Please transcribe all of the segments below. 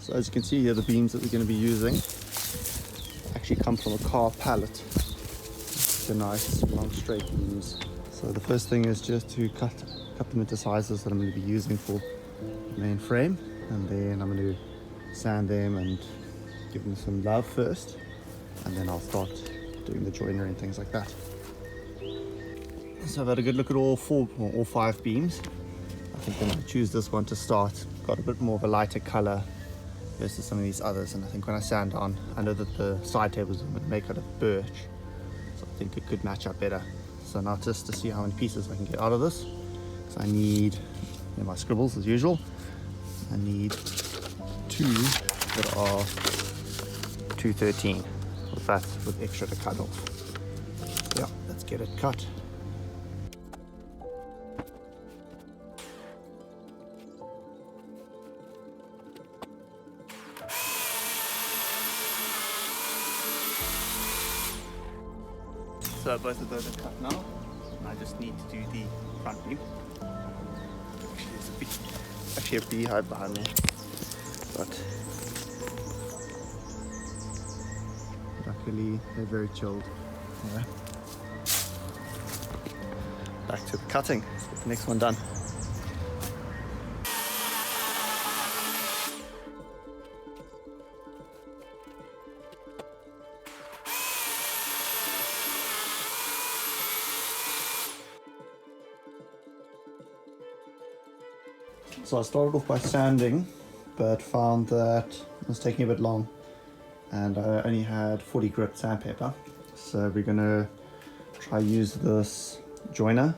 So as you can see here, the beams that we're going to be using actually come from a car pallet. They're nice, long, straight beams. So the first thing is just to cut them into sizes that I'm going to be using for the main frame, and then I'm going to sand them and give them some love first, and then I'll start doing the joinery and things like that. So I've had a good look at all 5 beams. I think I'm going to choose this one to start. Got a bit more of a lighter color versus some of these others, and I think when I sand on, I know that the side tables are made out of birch, so I think it could match up better. So now just to see how many pieces I can get out of this, so I need, my scribbles as usual. I need 2 that are 213 with extra to cut off. So yeah, let's get it cut. So both of those are cut now. I just need to do the front beam. Actually a beehive behind me, but luckily they're very chilled. Yeah. Back to the cutting. Let's get the next one done. So I started off by sanding, but found that it was taking a bit long, and I only had 40 grit sandpaper. So we're gonna try use this joiner.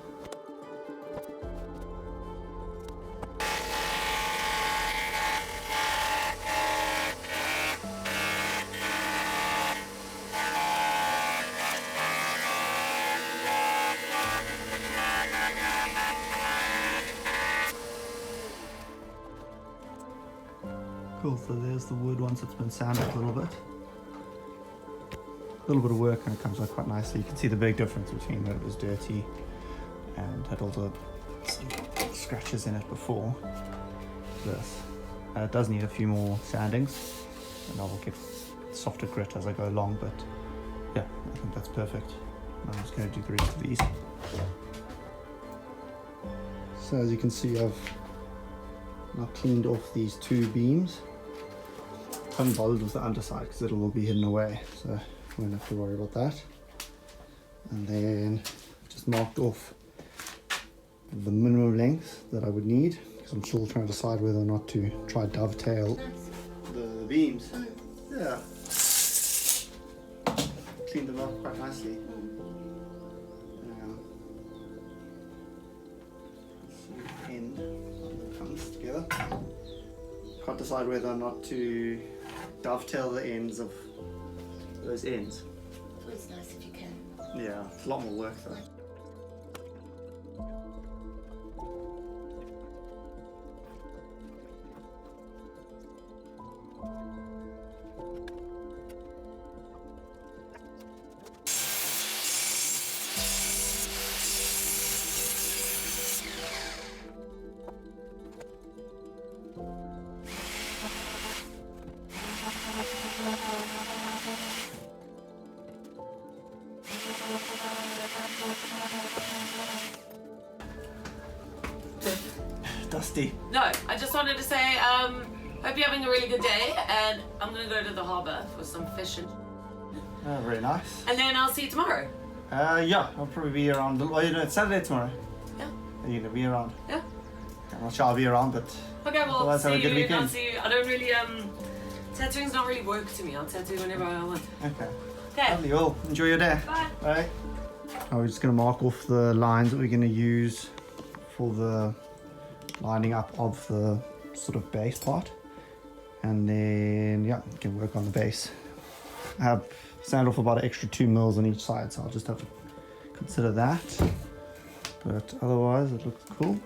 Cool, so there's the wood once it's been sanded a little bit. A little bit of work and it comes out quite nicely. You can see the big difference between when it was dirty and had all the scratches in it before this. It does need a few more sandings, and I will get softer grit as I go along, but yeah, I think that's perfect. I'm just going to do the rest of these. So as you can see, I've now cleaned off these 2 beams. I haven't bothered with the underside because it'll all be hidden away, so we won't have to worry about that. And then just marked off the minimum length that I would need, because I'm still trying to decide whether or not to try dovetail the beams. Yeah, cleaned them up quite nicely. End that comes together. Can't decide whether or not to dovetail the ends of those ends. It's always nice if you can. Yeah, it's a lot more work though. Dusty. No, I just wanted to say, hope you're having a really good day, and I'm gonna go to the harbour for some fishing. Oh, very nice. And then I'll see you tomorrow. Yeah, I'll probably be around. Well, you know, it's Saturday tomorrow. Yeah. Are you gonna be around? Yeah. I'm not sure I'll be around, but Okay, well, otherwise have a good weekend. I'll see you. I don't really, tattooing's not really work to me. I'll tattoo whenever I want. Okay. Okay. Lovely. Well, enjoy your day. Bye. Bye. We're just going to mark off the lines that we're going to use for the lining up of the sort of base part, and then yeah, we can work on the base. I have sand off about an extra 2 mils on each side, so I'll just have to consider that, but otherwise it looks cool.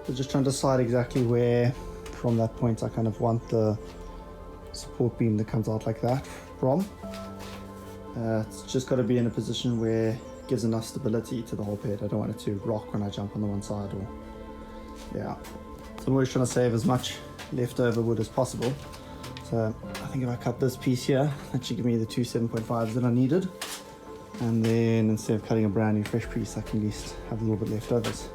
So just trying to decide exactly where from that point I kind of want the support beam that comes out like that from. It's just got to be in a position where gives enough stability to the whole bed. I don't want it to rock when I jump on the one side or, yeah. So I'm always trying to save as much leftover wood as possible. So I think if I cut this piece here, that should give me the two 7.5s that I needed. And then instead of cutting a brand new fresh piece, I can at least have a little bit leftovers.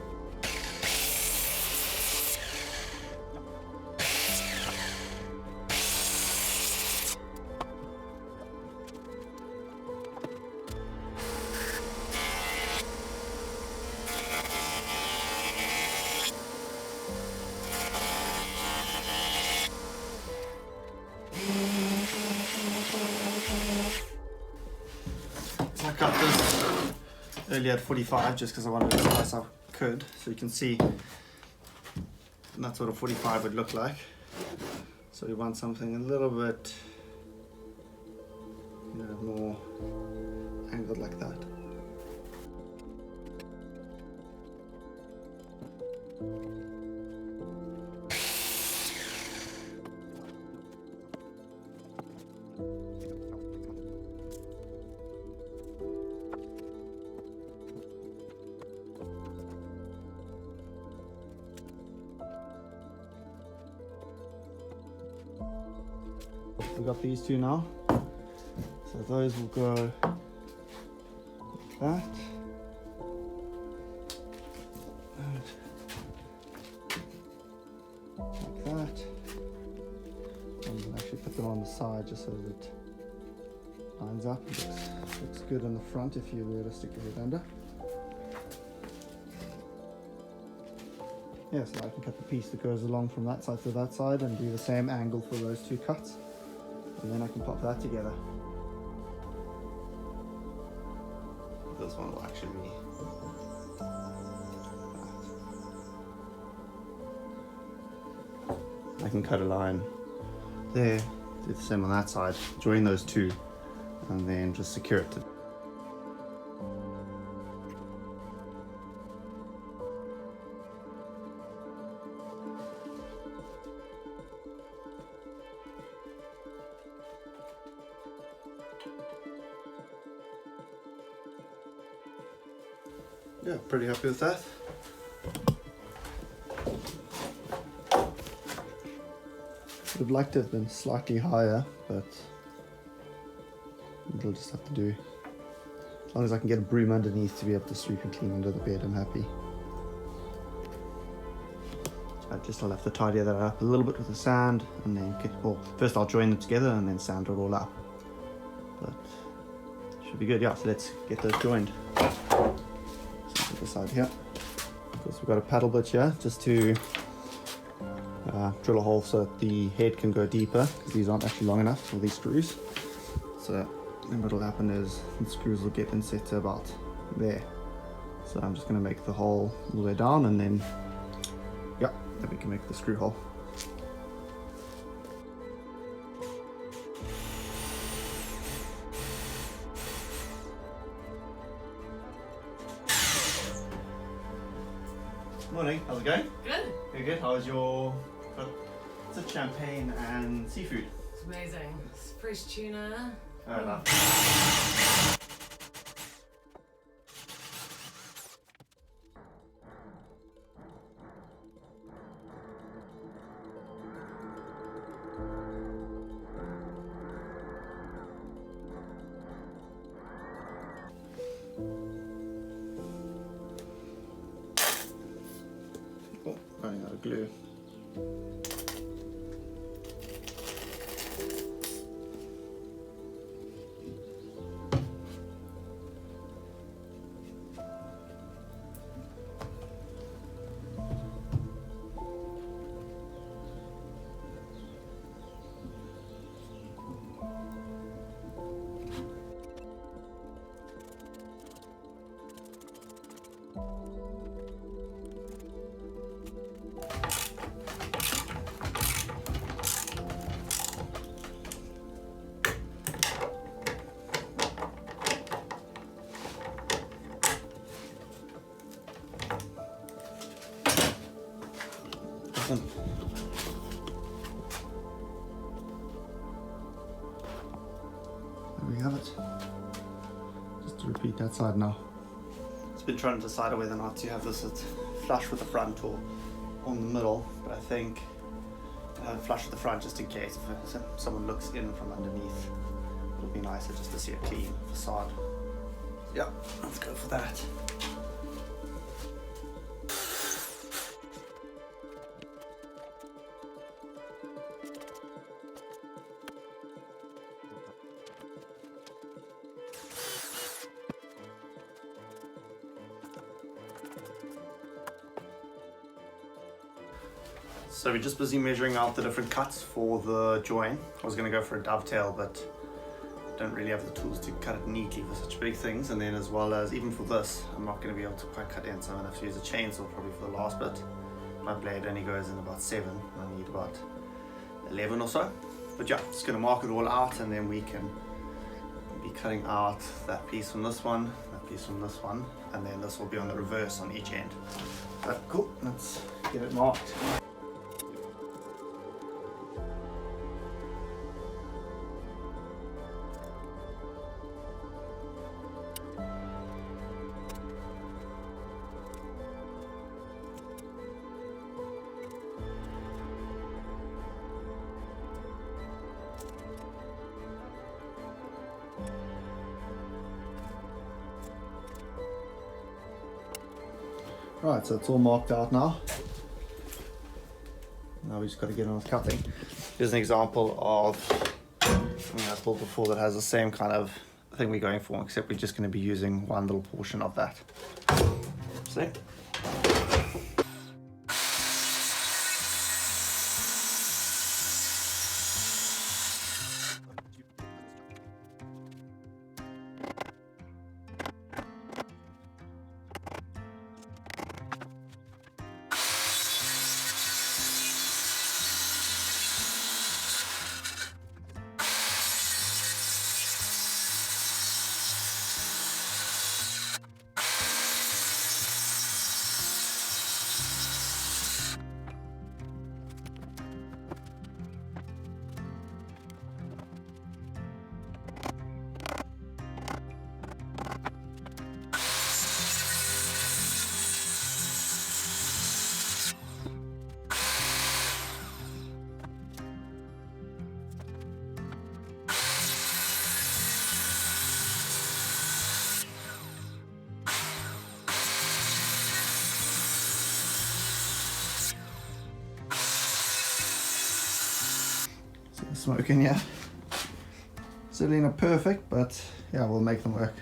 I cut this earlier at 45 just because I wanted it as nice as I could, so you can see that's what a 45 would look like. So we want something a little bit, you know, more angled like that. We've got these two now, so those will go like that. Like that. And we'll actually put them on the side just so that it lines up. It looks good on the front if you were to stick your head under. Yeah, so I can cut the piece that goes along from that side to that side and do the same angle for those two cuts. And then I can pop that together. This one will actually be that. I can cut a line there, do the same on that side, join those two, and then just secure it to. Yeah, pretty happy with that. Would have liked to have been slightly higher, but it'll just have to do. As long as I can get a broom underneath to be able to sweep and clean under the bed, I'm happy. I'll have to tidy that up a little bit with the sand, and then, well, first I'll join them together and then sand it all up. But should be good, yeah, so let's get those joined. This side here. Of course, we've got a paddle bit here just to drill a hole so that the head can go deeper, because these aren't actually long enough for these screws. So then what will happen is the screws will get inset to about there. So I'm just going to make the hole all the way down, and then yeah, then we can make the screw hole. Morning, how's it going? Good. Very good. How was your it's a champagne and seafood? It's amazing. It's fresh tuna. Fair enough. Oh, running out of glue. There we have it. Just to repeat that side now. Just been trying to decide whether or not to have this at flush with the front or on the middle, but I think I'll have it flush with the front just in case if someone looks in from underneath. It'll be nicer just to see a clean facade. Yeah, let's go for that. So we're just busy measuring out the different cuts for the join. I was going to go for a dovetail, but don't really have the tools to cut it neatly for such big things. And then as well as even for this, I'm not going to be able to quite cut in, so I'm going to have to use a chainsaw probably for the last bit. My blade only goes in about 7, I need about 11 or so. But yeah, just going to mark it all out, and then we can be cutting out that piece from this one, that piece from this one, and then this will be on the reverse on each end. But cool, let's get it marked. Right, so it's all marked out now. Now we just got to get on with cutting. Here's an example of something I built before that has the same kind of thing we're going for, except we're just going to be using one little portion of that. See? Smoking, yeah. Certainly not perfect, but yeah, we'll make them work.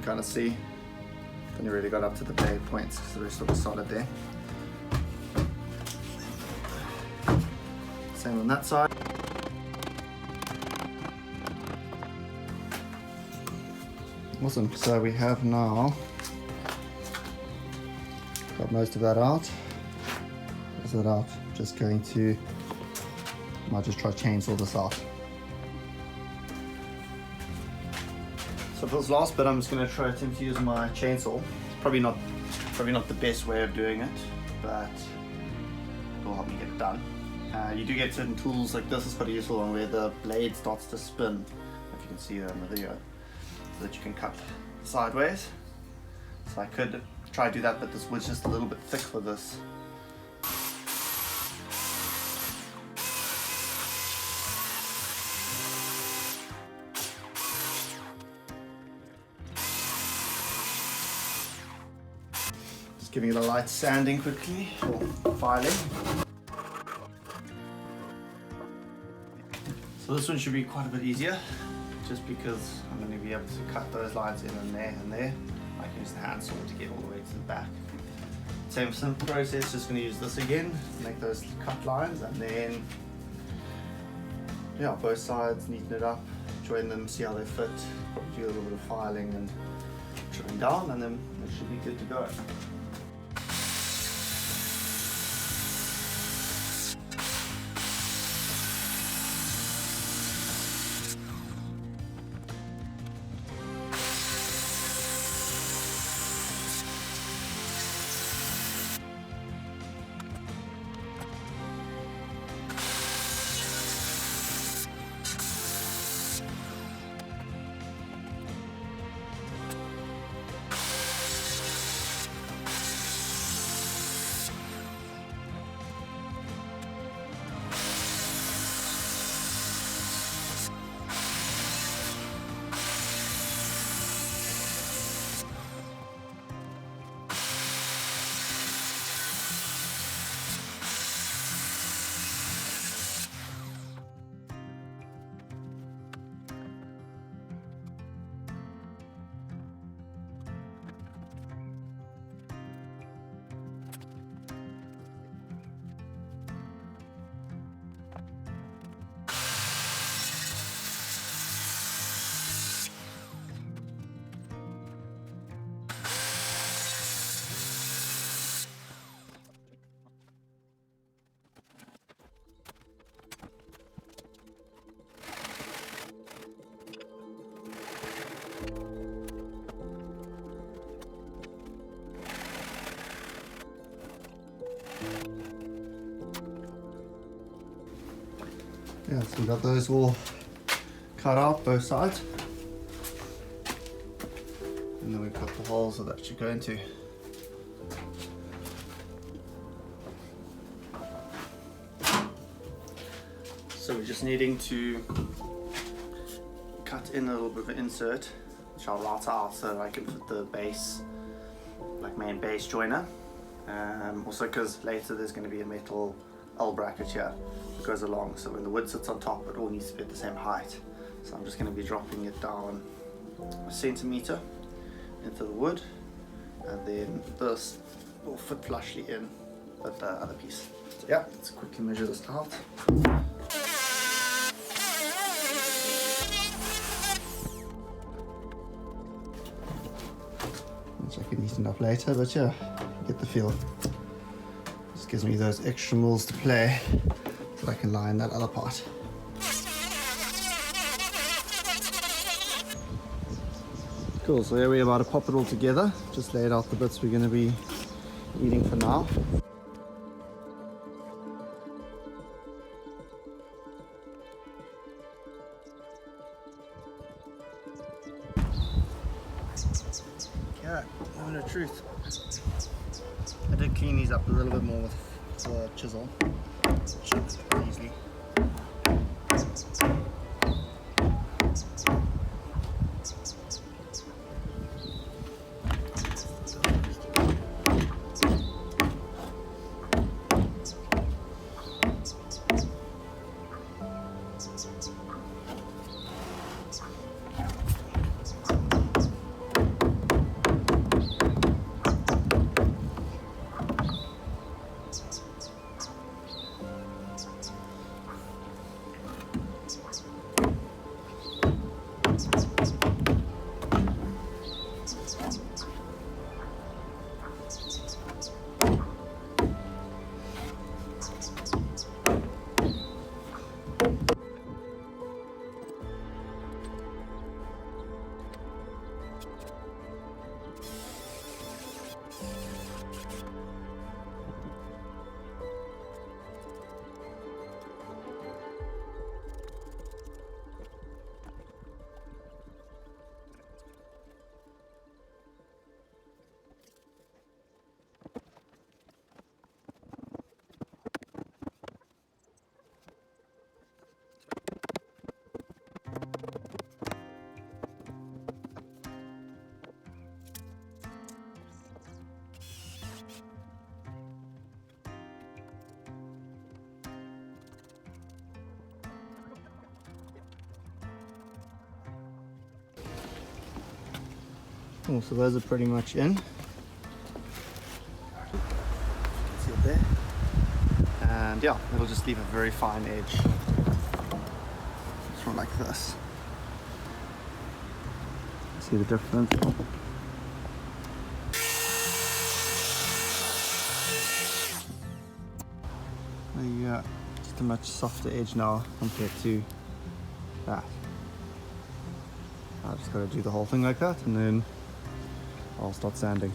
Kind of see, then you really got up to the blade points because the rest of the solid there. Same on that side. Awesome, so we have now got most of that out. Is that out? Just going to, might just try to chainsaw this out. So for this last bit, I'm just going to try to use my chainsaw. Probably not the best way of doing it, but it will help me get it done. You do get certain tools like this. It's quite a useful one where the blade starts to spin, if you can see that in the video, so that you can cut sideways. So I could try to do that, but this was just a little bit thick for this. Giving it a light sanding quickly, or filing. So this one should be quite a bit easier. just because I'm going to be able to cut those lines in and there. I can use the hand saw to get all the way to the back. Same simple process, just going to use this again, make those cut lines, and then yeah, both sides, neaten it up, join them, see how they fit, do a little bit of filing and trimming down, and then it should be good to go. Yeah, so we've got those all cut out, both sides. And then we've got the holes that that should go into. So we're just needing to cut in a little bit of an insert, which I'll route out so that I can put the base, like main base joiner. Also because later there's going to be a metal L bracket here that goes along, so when the wood sits on top it all needs to be at the same height. So I'm just going to be dropping it down a centimeter into the wood, and then this will fit flushly in with the other piece. So yeah, let's quickly measure this out. Which I can neaten up later, but yeah, you get the feel. Just gives me those extra mils to play so I can line that other part. Cool, so there we're about to pop it all together. Just laid out the bits we're going to be needing for now. Yeah, moment of truth. I did clean these up a little bit more with the chisel. Should easily. Cool, so those are pretty much in. See it there? And yeah, it'll just leave a very fine edge. Just from like this. See the difference? There you go. Just a much softer edge now compared to that. I just got to do the whole thing like that, and then I'll start sanding.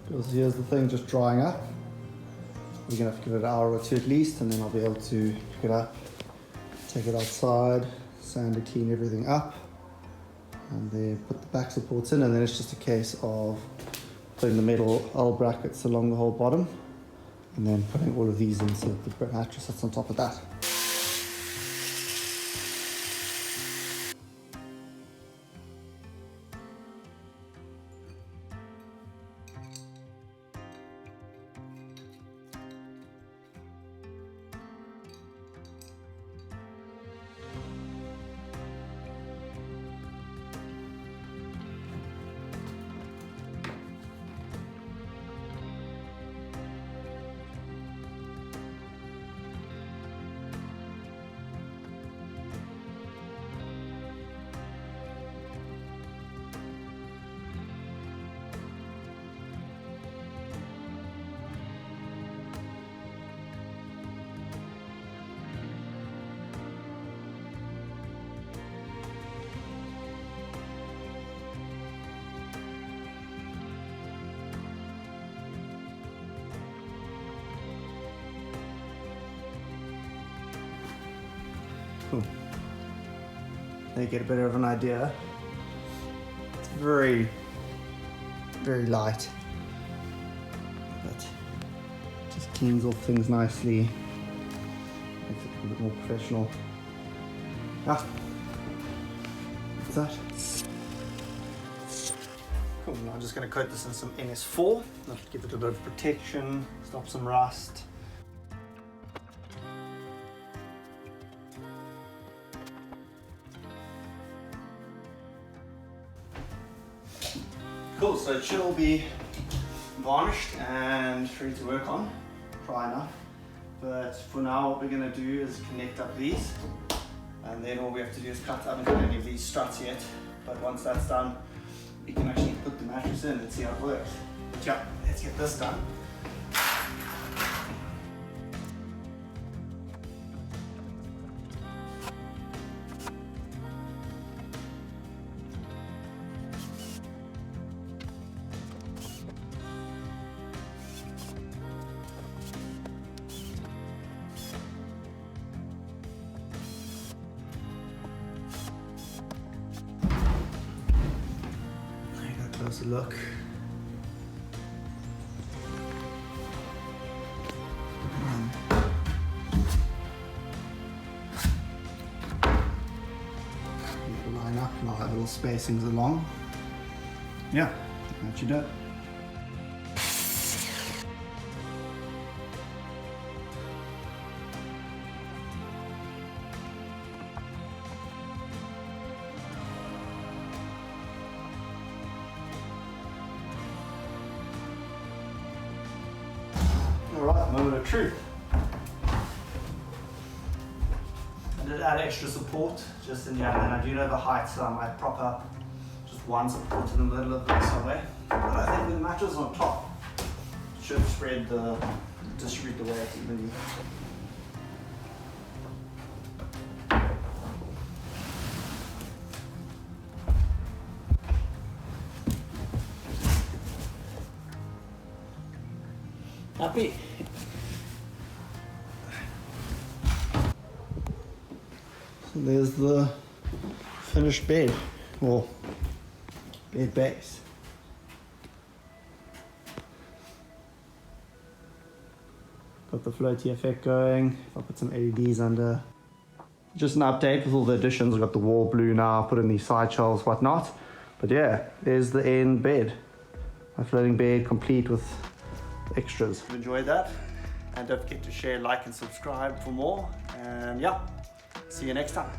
Because here's the thing, just drying up. We're gonna have to give it an hour or two at least, and then I'll be able to pick it up, take it outside, sand it, clean everything up, and then put the back supports in, and then it's just a case of putting the metal L brackets along the whole bottom, and then putting all of these in so the mattress sits on top of that. Cool. There you get a bit of an idea. It's very, very light, but just cleans off things nicely, makes it a bit more professional. Ah, what's that? Cool, now I'm just going to coat this in some NS4, that'll give it a bit of protection, stop some rust. Cool, so it should all be varnished and ready to work on, dry enough. But for now what we're going to do is connect up these, and then all we have to do is cut. I haven't got any of these struts yet, but once that's done we can actually put the mattress in and see how it works. But yeah, let's get this done. Closer look. Line up and I'll have little spacings along. Yeah, that should do it. Alright, moment of truth. I did add extra support just in here, and I do know the height, so I might prop up just one support in the middle of it somewhere. But I think with the mattress on top should distribute the weight evenly. Happy? So there's the finished bed, or bed base. Got the floaty effect going. I'll put some LEDs under. Just an update with all the additions. I've got the wall blue now, put in these side shelves, whatnot. But yeah, there's the end bed. My floating bed complete with extras. If you enjoyed that, and don't forget to share, like and subscribe for more, And yeah, see you next time.